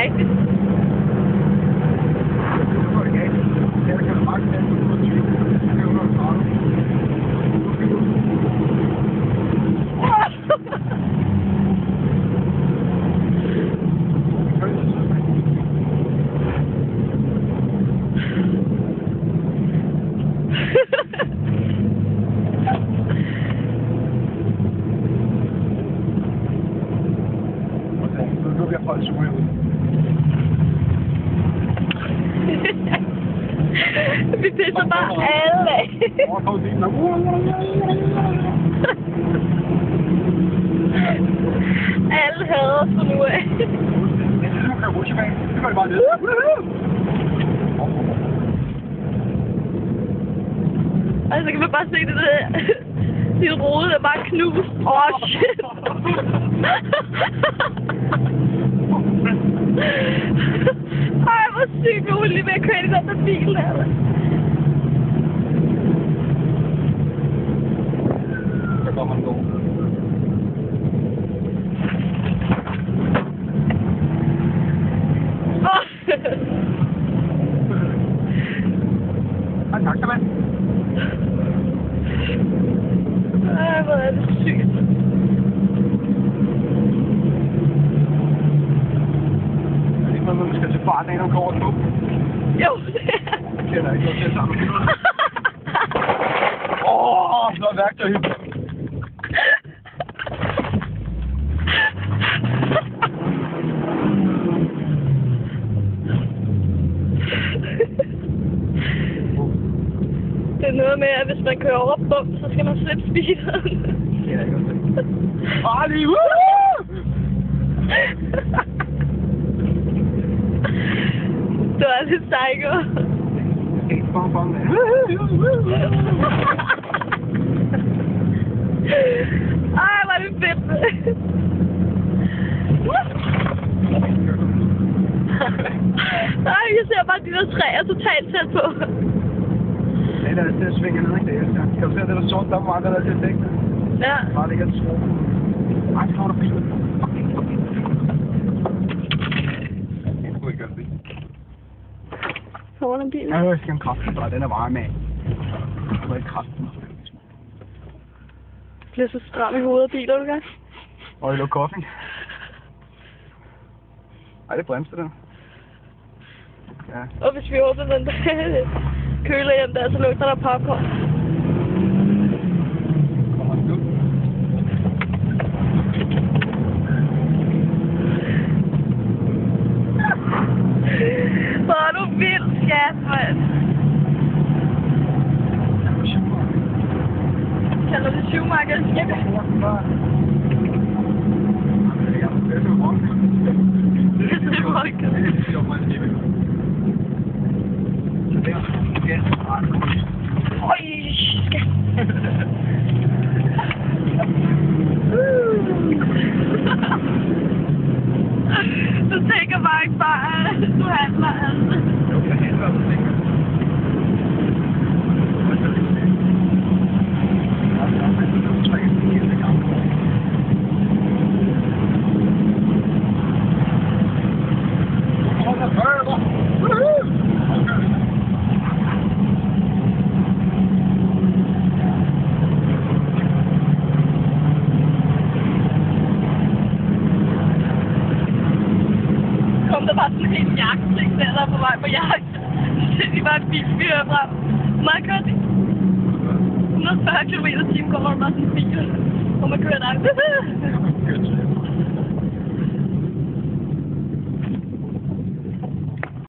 rigtigt. Nu bliver folk sure ud. Vi pisser bare alle af. Alle hader os fra nu af. Nu kan rutsjebanen. Nu går det bare ned. Altså kan man bare se det der. Din rode er bare knust. Shit. Ej, hvor sygt, hvor hun lige ved at køre i den der bil der. Så kommer den gå. Tak skal man. Ej, hvor er det sygt. Man skal til fart, når man kommer over på. Jo, det er. Jeg kender ikke noget til sammen. Noget værktøj. Det er noget med, at hvis man kører over bum, så skal man slippe speederen. Det er ikke godt. Lige! Du er lidt psycho. Ikke bare med. Ej, hvor er det fedt. Ej, jeg ser bare de der træer totalt tæt på. Det er til at svinge ned, ikke det? Kan du se, det der sort, der var der til at dække? Ja. Bare det ikke er tro. Ej, så har du bilen. Jeg kunne ikke gøre det. Kommer der en bil? Jeg skal en kraftdrej, den er varm med. Det var ikke kraften. Bliver så stram i hovedet af biler, du kan. Og i lukker koffing. Ej, det bremser den. Ja. Og hvis vi åbner den der kølehjem der, så lugter der popcorn. Kommer den ud? Hvor er du vild, skat, mand. Kalder det Schumacher? Ja. Du tænker bare ikke bare, du handler altså. Jo, jeg handler, du tænker. Kom der bare sådan en jagtting der er på vej på jagt. Så de bare en bilfyr frem. Meget kørt i. 140 km/t kommer der bare sådan en bil. Og man kører der.